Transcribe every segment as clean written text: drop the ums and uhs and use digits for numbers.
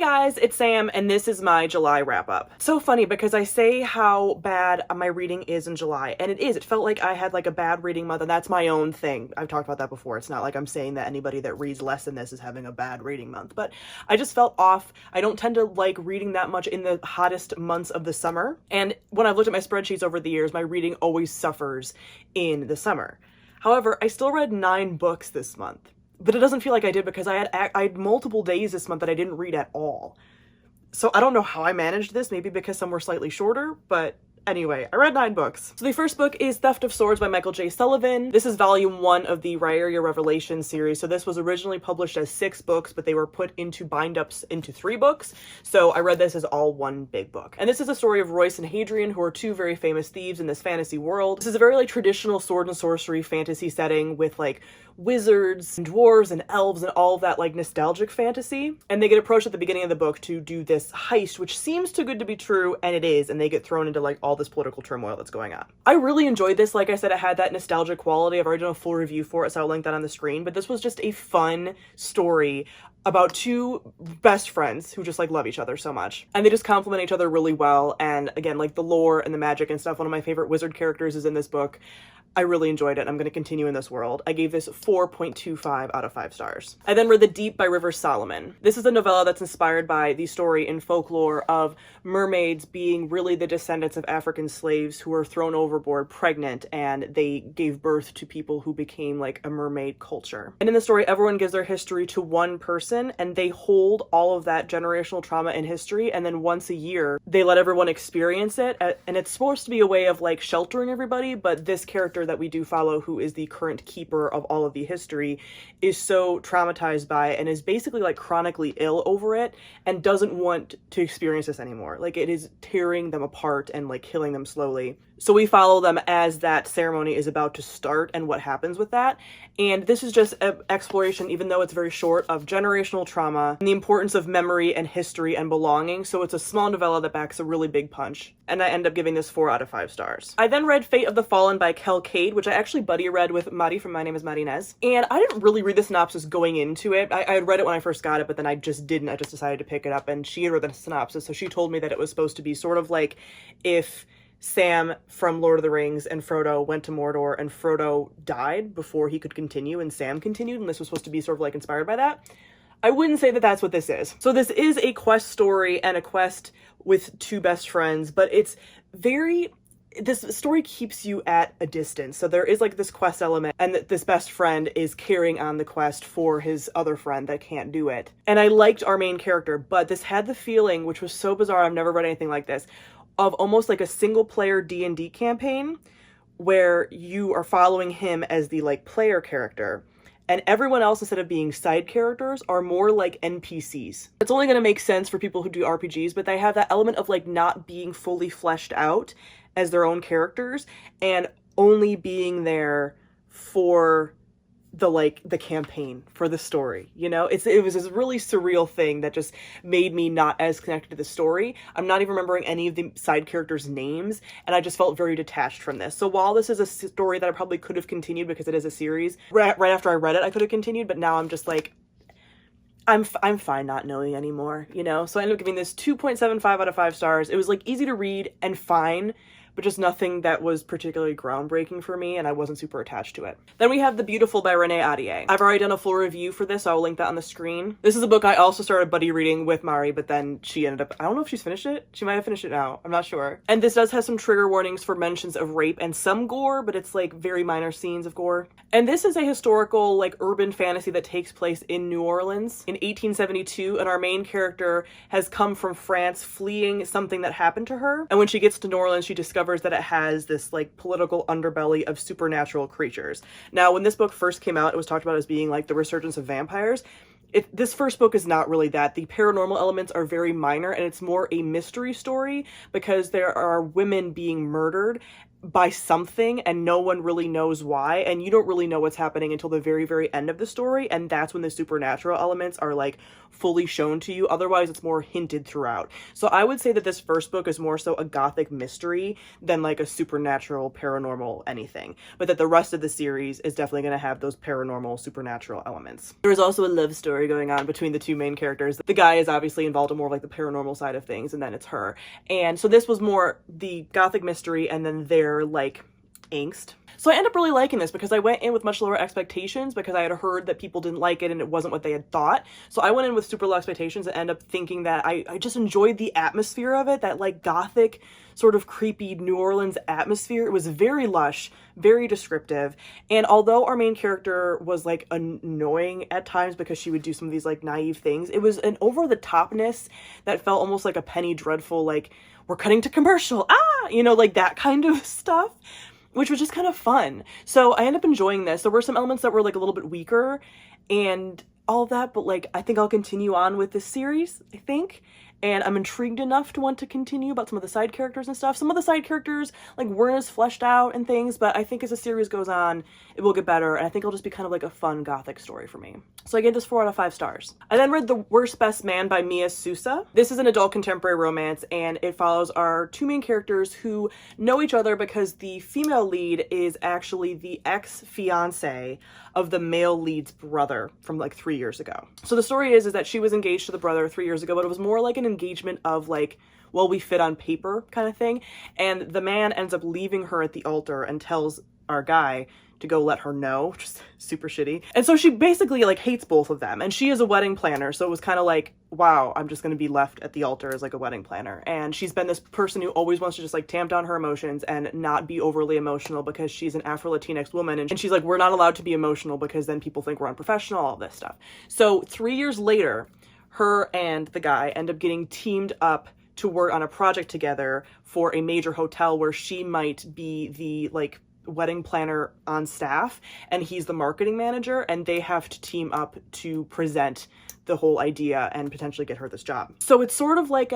guys, it's Sam, and this is my July wrap-up. So funny because I say how bad my reading is in July, and it is. It felt like I had like a bad reading month, and that's my own thing. I've talked about that before. It's not like I'm saying that anybody that reads less than this is having a bad reading month, but I just felt off. I don't tend to like reading that much in the hottest months of the summer, and when I've looked at my spreadsheets over the years, my reading always suffers in the summer. However, I still read 9 books this month. But it doesn't feel like I did because I had multiple days this month that I didn't read at all. So I don't know how I managed this, maybe because some were slightly shorter, but anyway, I read 9 books. So the first book is Theft of Swords by Michael J. Sullivan. This is volume 1 of the Rairia Revelation series. So this was originally published as 6 books, but they were put into bind-ups into 3 books. So I read this as all one big book. And this is a story of Royce and Hadrian, who are 2 very famous thieves in this fantasy world. This is a very like traditional sword and sorcery fantasy setting with like wizards and dwarves and elves and all of that like nostalgic fantasy. And they get approached at the beginning of the book to do this heist, which seems too good to be true, and it is, and they get thrown into like all this political turmoil that's going on. I really enjoyed this. Like I said, it had that nostalgic quality. I've already done a full review for it, so I'll link that on the screen, but this was just a fun story about 2 best friends who just like love each other so much, and they just complement each other really well. And again, like the lore and the magic and stuff, one of my favorite wizard characters is in this book. I really enjoyed it. I'm going to continue in this world. I gave this 4.25 out of 5 stars. I then read The Deep by River Solomon. This is a novella that's inspired by the story in folklore of mermaids being really the descendants of African slaves who were thrown overboard pregnant, and they gave birth to people who became like a mermaid culture. And in the story, everyone gives their history to one person, and they hold all of that generational trauma and history, and then once a year, they let everyone experience it. And it's supposed to be a way of like sheltering everybody, but this character that we do follow, who is the current keeper of all of the history, is so traumatized by it and is basically like chronically ill over it and doesn't want to experience this anymore. Like it is tearing them apart and like killing them slowly. So we follow them as that ceremony is about to start and what happens with that. And this is just an exploration, even though it's very short, of generational trauma and the importance of memory and history and belonging. So it's a small novella that backs a really big punch. And I end up giving this 4 out of 5 stars. I then read Fate of the Fallen by Kel Cade, which I actually buddy read with Mari from My Name is Marinez. And I didn't really read the synopsis going into it. I had read it when I first got it, but then I just didn't. I just decided to pick it up, and she had read the synopsis. So she told me that it was supposed to be sort of like if Sam from Lord of the Rings and Frodo went to Mordor and Frodo died before he could continue and Sam continued, and this was supposed to be sort of like inspired by that. I wouldn't say that that's what this is. So this is a quest story and a quest with 2 best friends, but it's this story keeps you at a distance. So there is like this quest element, and this best friend is carrying on the quest for his other friend that can't do it. And I liked our main character, but this had the feeling, which was so bizarre, I've never read anything like this, of almost like a single player D&D campaign where you are following him as the like player character, and everyone else, instead of being side characters, are more like NPCs. It's only going to make sense for people who do RPGs, but they have that element of like not being fully fleshed out as their own characters and only being there for the campaign, for the story, you know? It was this really surreal thing that just made me not as connected to the story. I'm not even remembering any of the side characters' names, and I just felt very detached from this. So while this is a story that I probably could have continued because it is a series, right after I read it, I could have continued, but now I'm just like, I'm fine not knowing anymore, you know? So I ended up giving this 2.75 out of 5 stars. It was like easy to read and fine, but just nothing that was particularly groundbreaking for me, and I wasn't super attached to it. Then we have The Beautiful by Renee Ahdieh. I've already done a full review for this, so I'll link that on the screen. This is a book I also started buddy reading with Mari, but then she ended up, I don't know if she's finished it. She might have finished it now. I'm not sure. And this does have some trigger warnings for mentions of rape and some gore, but it's like very minor scenes of gore. And this is a historical, like urban fantasy that takes place in New Orleans in 1872, and our main character has come from France fleeing something that happened to her. And when she gets to New Orleans, she discovers that it has this like political underbelly of supernatural creatures. Now, when this book first came out, it was talked about as being like the resurgence of vampires. This first book is not really that. The paranormal elements are very minor, and it's more a mystery story because there are women being murdered by something and no one really knows why, and you don't really know what's happening until the very, very end of the story, and that's when the supernatural elements are like fully shown to you. Otherwise it's more hinted throughout. So I would say that this first book is more so a gothic mystery than like a supernatural, paranormal anything, but that the rest of the series is definitely going to have those paranormal, supernatural elements. There is also a love story going on between the two main characters. The guy is obviously involved in more of like the paranormal side of things, and then it's her. And so this was more the gothic mystery and then their like angst. So I end up really liking this because I went in with much lower expectations because I had heard that people didn't like it and it wasn't what they had thought. So I went in with super low expectations and ended up thinking that I just enjoyed the atmosphere of it, that like gothic sort of creepy New Orleans atmosphere. It was very lush, very descriptive. And although our main character was like annoying at times because she would do some of these like naive things, it was an over the topness that felt almost like a Penny Dreadful, like we're cutting to commercial, you know, like that kind of stuff, which was just kind of fun. So I ended up enjoying this. There were some elements that were like a little bit weaker and all of that, but like I think I'll continue on with this series, I think. And I'm intrigued enough to want to continue about some of the side characters and stuff. Some of the side characters like weren't as fleshed out and things, but I think as the series goes on, it will get better. And I think it'll just be kind of like a fun gothic story for me. So I gave this 4 out of 5 stars. I then read The Worst Best Man by Mia Sousa. This is an adult contemporary romance, and it follows our two main characters who know each other because the female lead is actually the ex-fiance of the male lead's brother from like 3 years ago. So the story is that she was engaged to the brother 3 years ago, but it was more like an engagement of like, well, we fit on paper kind of thing. And the man ends up leaving her at the altar and tells our guy to go let her know, which is super shitty. And so she basically like hates both of them. And she is a wedding planner. So it was kind of like, wow, I'm just going to be left at the altar as like a wedding planner. And she's been this person who always wants to just like tamp down her emotions and not be overly emotional because she's an Afro-Latinx woman. And she's like, we're not allowed to be emotional because then people think we're unprofessional, all this stuff. So 3 years later, her and the guy end up getting teamed up to work on a project together for a major hotel where she might be the like wedding planner on staff and he's the marketing manager, and they have to team up to present the whole idea and potentially get her this job. So it's sort of like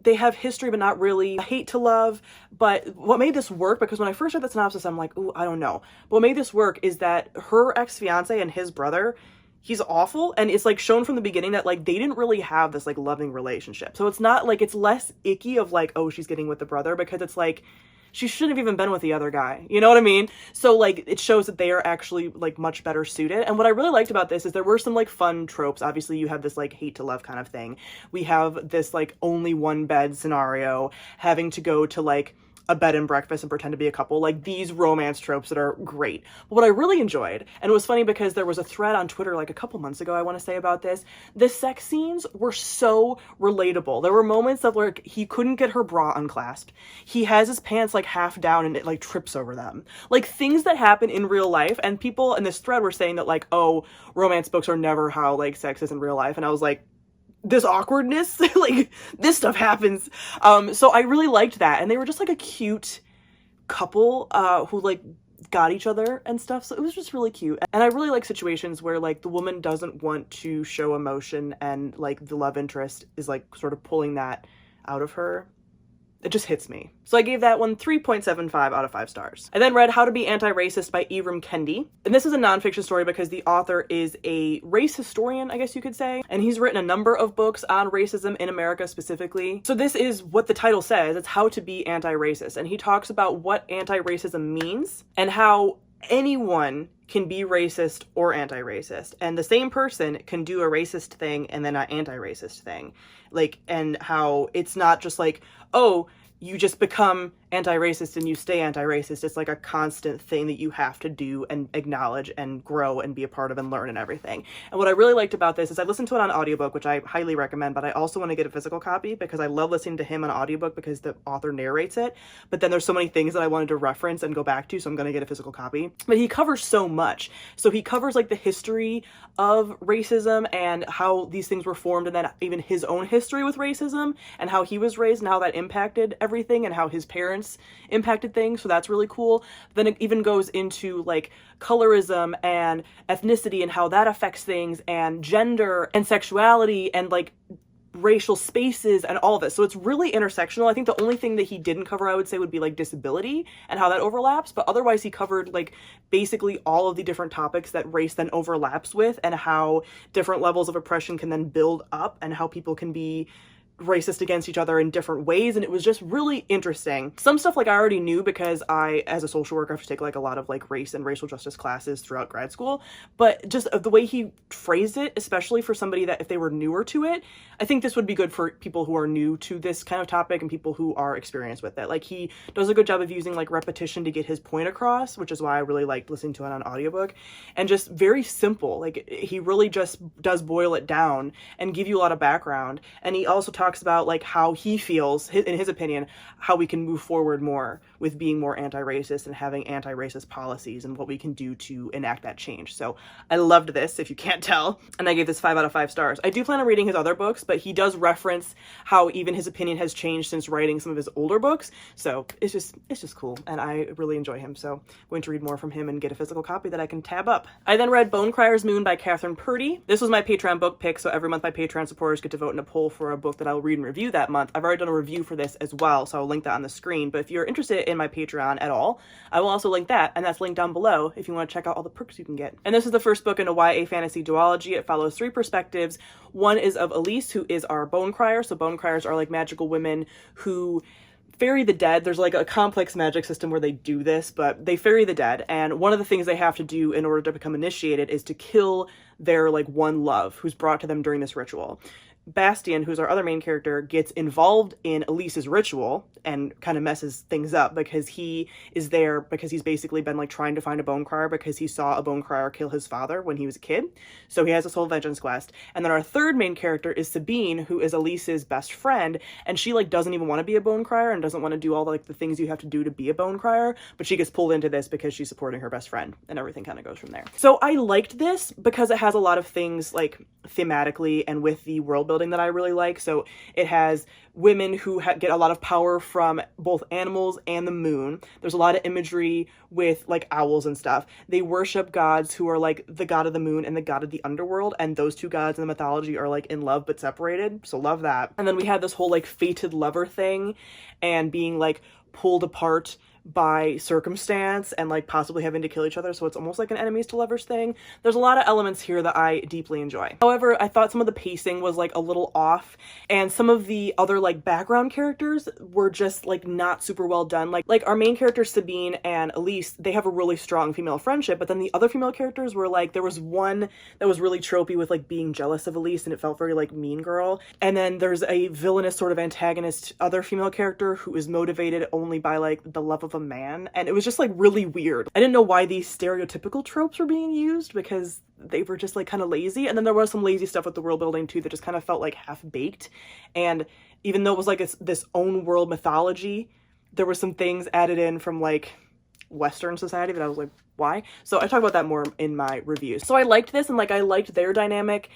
they have history but not really, hate to love. But what made this work, because when I first read the synopsis I'm like, ooh, I don't know, but what made this work is that her ex-fiance and his brother, he's awful, and it's like shown from the beginning that like they didn't really have this like loving relationship. So it's not like, it's less icky of like, oh, she's getting with the brother, because it's like she shouldn't have even been with the other guy. You know what I mean? So like it shows that they are actually like much better suited. And what I really liked about this is there were some like fun tropes. Obviously you have this like hate to love kind of thing. We have this like only one bed scenario, having to go to like a bed and breakfast and pretend to be a couple, like these romance tropes that are great. But what I really enjoyed, and it was funny because there was a thread on Twitter like a couple months ago, I want to say, about this, the sex scenes were so relatable. There were moments that like he couldn't get her bra unclasped. He has his pants like half down and it like trips over them. Like things that happen in real life, and people in this thread were saying that like, oh, romance books are never how like sex is in real life. And I was like, this awkwardness, like this stuff happens. So I really liked that. And they were just like a cute couple who like got each other and stuff. So it was just really cute. And I really like situations where like the woman doesn't want to show emotion and like the love interest is like sort of pulling that out of her. It just hits me. So I gave that one 3.75 out of 5 stars. I then read How to Be Antiracist by Ibram Kendi. And this is a nonfiction story because the author is a race historian, I guess you could say. And he's written a number of books on racism in America specifically. So this is what the title says. It's How to Be Antiracist. And he talks about what anti-racism means and how anyone can be racist or anti-racist, and the same person can do a racist thing and then an anti-racist thing, like, and how it's not just like, oh, you just become anti-racist and you stay anti-racist. It's like a constant thing that you have to do and acknowledge and grow and be a part of and learn and everything. And what I really liked about this is I listened to it on audiobook, which I highly recommend, but I also want to get a physical copy because I love listening to him on audiobook because the author narrates it. But then there's so many things that I wanted to reference and go back to, so I'm going to get a physical copy. But he covers so much. So he covers like the history of racism and how these things were formed, and then even his own history with racism and how he was raised and how that impacted everything and how his parents impacted things. So that's really cool. Then it even goes into like colorism and ethnicity and how that affects things, and gender and sexuality, and like racial spaces and all of this. So it's really intersectional. I think the only thing that he didn't cover, I would say, would be like disability and how that overlaps. But otherwise he covered like basically all of the different topics that race then overlaps with, and how different levels of oppression can then build up, and how people can be racist against each other in different ways. And it was just really interesting. Some stuff like I already knew because I, as a social worker, have to take like a lot of like race and racial justice classes throughout grad school, but just the way he phrased it, especially for somebody that if they were newer to it, I think this would be good for people who are new to this kind of topic and people who are experienced with it. Like he does a good job of using like repetition to get his point across, which is why I really liked listening to it on audiobook, and just very simple. Like he really just does boil it down and give you a lot of background. And he also talks about like how he feels, in his opinion, how we can move forward more with being more anti-racist and having anti-racist policies and what we can do to enact that change. So I loved this, if you can't tell, and I gave this 5 out of 5 stars. I do plan on reading his other books, but he does reference how even his opinion has changed since writing some of his older books. So it's just cool, and I really enjoy him. So I'm going to read more from him and get a physical copy that I can tab up. I then read Bone Crier's Moon by Catherine Purdy. This was my Patreon book pick, so every month my Patreon supporters get to vote in a poll for a book that I will read and review that month. I've already done a review for this as well, so I'll link that on the screen. But if you're interested in my Patreon at all, I will also link that, and that's linked down below if you want to check out all the perks you can get. And this is the first book in a YA fantasy duology. It follows 3 perspectives. One is of Elise, who is our bone crier. So bone criers are like magical women who ferry the dead. There's like a complex magic system where they do this, but they ferry the dead. And one of the things they have to do in order to become initiated is to kill their like one love who's brought to them during this ritual. Bastian, who's our other main character, gets involved in Elise's ritual and kind of messes things up because he is there because he's basically been like trying to find a bone crier because he saw a bone crier kill his father when he was a kid. So he has this whole vengeance quest. And then our third main character is Sabine, who is Elise's best friend, and she like doesn't even want to be a bone crier and doesn't want to do all like the things you have to do to be a bone crier, but she gets pulled into this because she's supporting her best friend, and everything kind of goes from there. So I liked this because it has a lot of things like thematically and with the world building that I really like. So it has women who get a lot of power from both animals and the moon. There's a lot of imagery with like owls and stuff. They worship gods who are like the god of the moon and the god of the underworld, and those two gods in the mythology are like in love but separated, so love that. And then we have this whole like fated lover thing and being like pulled apart by circumstance and like possibly having to kill each other, so it's almost like an enemies to lovers thing. There's a lot of elements here that I deeply enjoy. However, I thought some of the pacing was like a little off, and some of the other like background characters were just like not super well done. Like our main characters Sabine and Elise, they have a really strong female friendship, but then the other female characters were like, there was one that was really tropey with like being jealous of Elise, and it felt very like Mean Girl. And then there's a villainous sort of antagonist other female character who is motivated only by like the love of a man, and it was just like really weird. I didn't know why these stereotypical tropes were being used because they were just like kind of lazy. And then there was some lazy stuff with the world building too that just kind of felt like half-baked. And even though it was like this own world mythology, there were some things added in from like Western society that I was like, why? So I talk about that more in my reviews. So I liked this, and like I liked their dynamic,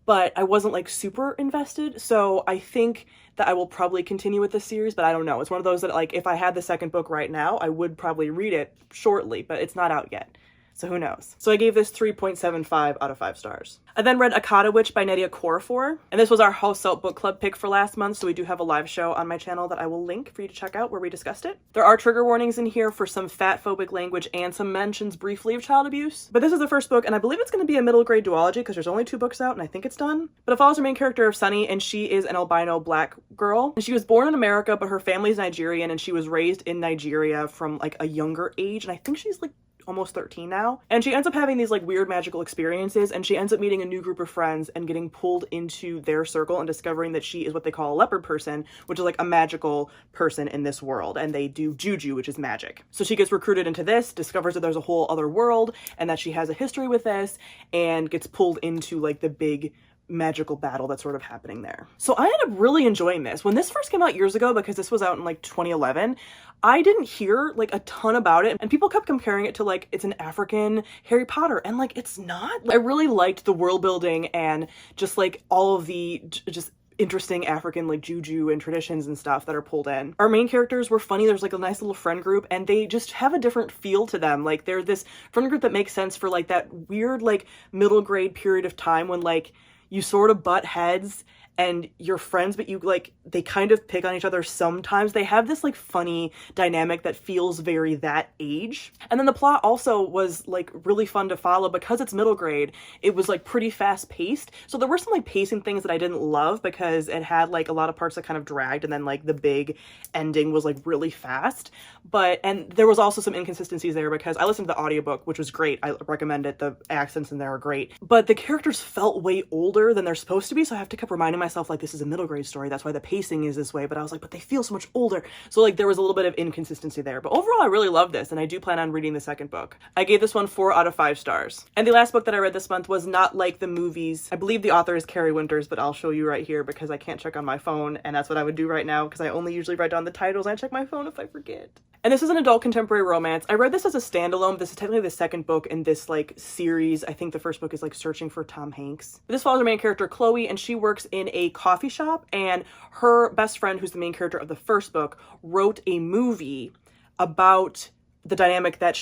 but I wasn't like super invested. So I think that I will probably continue with this series, but I don't know. It's one of those that like if I had the second book right now, I would probably read it shortly, but it's not out yet. So who knows? So I gave this 3.75 out of 5 stars. I then read Akata Witch by Nadia Korafor, and this was our House Out book club pick for last month, so we do have a live show on my channel that I will link for you to check out where we discussed it. There are trigger warnings in here for some fat-phobic language and some mentions briefly of child abuse, but this is the first book, and I believe it's going to be a middle grade duology because there's only 2 books out, and I think it's done. But it follows the main character of Sunny, and she is an albino black girl, and she was born in America, but her family's Nigerian, and she was raised in Nigeria from like a younger age, and I think she's like almost 13 now. And she ends up having these like weird magical experiences, and she ends up meeting a new group of friends and getting pulled into their circle and discovering that she is what they call a leopard person, which is like a magical person in this world, and they do juju, which is magic. So she gets recruited into this, discovers that there's a whole other world and that she has a history with this, and gets pulled into like the big magical battle that's sort of happening there. So I ended up really enjoying this. When this first came out years ago, because this was out in like 2011, I didn't hear like a ton about it, and people kept comparing it to like it's an African Harry Potter, and like it's not. I really liked the world building and just like all of the just interesting African like juju and traditions and stuff that are pulled in. Our main characters were funny. There's like a nice little friend group, and they just have a different feel to them. Like they're this friend group that makes sense for like that weird like middle grade period of time when like you sort of butt heads and you're friends, but you like, they kind of pick on each other sometimes. They have this like funny dynamic that feels very that age. And then the plot also was like really fun to follow because it's middle grade. It was like pretty fast paced. So there were some like pacing things that I didn't love because it had like a lot of parts that kind of dragged, and then like the big ending was like really fast. And there was also some inconsistencies there because I listened to the audiobook, which was great. I recommend it. The accents in there are great. But the characters felt way older than they're supposed to be, so I have to keep reminding myself like this is a middle grade story. That's why the pacing is this way. But I was like, but they feel so much older. So like there was a little bit of inconsistency there. But overall, I really love this, and I do plan on reading the second book. I gave this one 4 out of 5 stars. And the last book that I read this month was not like the movies. I believe the author is Carrie Winters, but I'll show you right here because I can't check on my phone, and that's what I would do right now because I only usually write down the titles. I check my phone if I forget. And this is an adult contemporary romance. I read this as a standalone. This is technically the second book in this like series. I think the first book is like Searching for Tom Hanks. This follows our main character Chloe, and she works in a coffee shop, and her best friend, who's the main character of the first book, wrote a movie about the dynamic that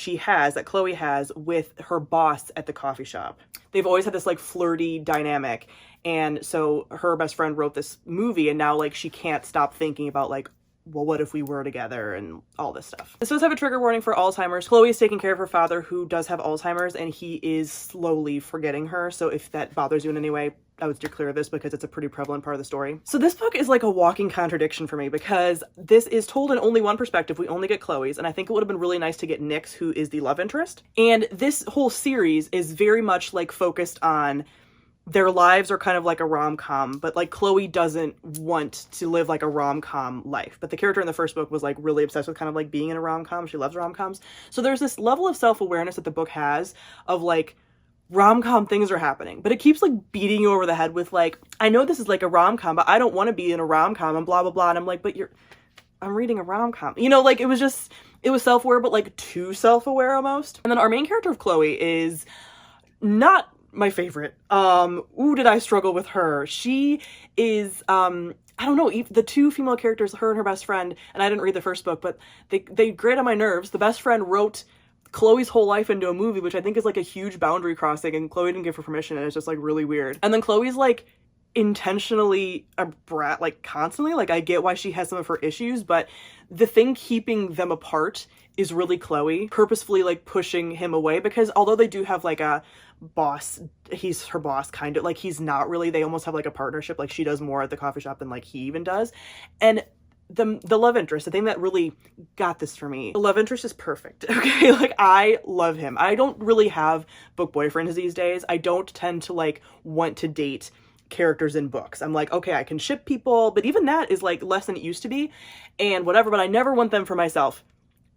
Chloe has with her boss at the coffee shop. They've always had this like flirty dynamic, and so her best friend wrote this movie, and now like she can't stop thinking about like, well, what if we were together and all this stuff. This does have a trigger warning for Alzheimer's. Chloe is taking care of her father, who does have Alzheimer's, and he is slowly forgetting her. So if that bothers you in any way, I would steer clear of this because it's a pretty prevalent part of the story. So this book is like a walking contradiction for me because this is told in only one perspective. We only get Chloe's, and I think it would have been really nice to get Nick's, who is the love interest. And this whole series is very much like focused on their lives are kind of like a rom-com, but like Chloe doesn't want to live like a rom-com life. But the character in the first book was like really obsessed with kind of like being in a rom-com. She loves rom-coms. So there's this level of self-awareness that the book has of like rom-com things are happening, but it keeps like beating you over the head with like, I know this is like a rom-com, but I don't want to be in a rom-com and blah, blah, blah. And I'm like, but I'm reading a rom-com. You know, like it was self-aware, but like too self-aware almost. And then our main character of Chloe is not my favorite. Did I struggle with her. She is, I don't know, the two female characters, her and her best friend, and I didn't read the first book, but they grate on my nerves. The best friend wrote Chloe's whole life into a movie, which I think is like a huge boundary crossing, and Chloe didn't give her permission, and it's just like really weird. And then Chloe's like intentionally a brat, like constantly. Like I get why she has some of her issues, but the thing keeping them apart is really Chloe purposefully like pushing him away, because although they do have like a boss, he's her boss kind of, like he's not really, they almost have like a partnership, like she does more at the coffee shop than like he even does. And the love interest, the thing that really got this for me, the love interest is perfect. Okay, like I love him. I don't really have book boyfriends these days. I don't tend to like want to date characters in books. I'm like, okay, I can ship people, but even that is like less than it used to be and whatever, but I never want them for myself.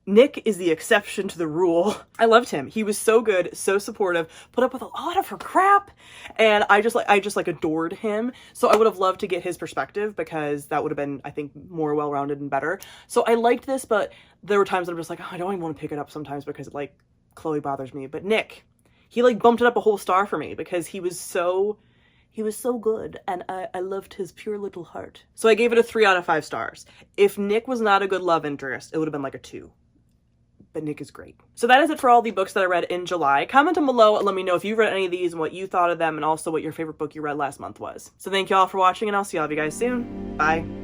Nick is the exception to the rule. I loved him. He was so good, so supportive, put up with a lot of her crap, and I just adored him. So I would have loved to get his perspective because that would have been, I think, more well-rounded and better. So I liked this, but there were times that I'm just like, oh, I don't even want to pick it up sometimes because like Chloe bothers me. But Nick, he like bumped it up a whole star for me because he was so good, and I loved his pure little heart. So I gave it a 3 out of 5 stars. If Nick was not a good love interest, it would have been like a 2. But Nick is great. So that is it for all the books that I read in July. Comment down below and let me know if you've read any of these and what you thought of them, and also what your favorite book you read last month was. So thank you all for watching, and I'll see all of you guys soon. Bye.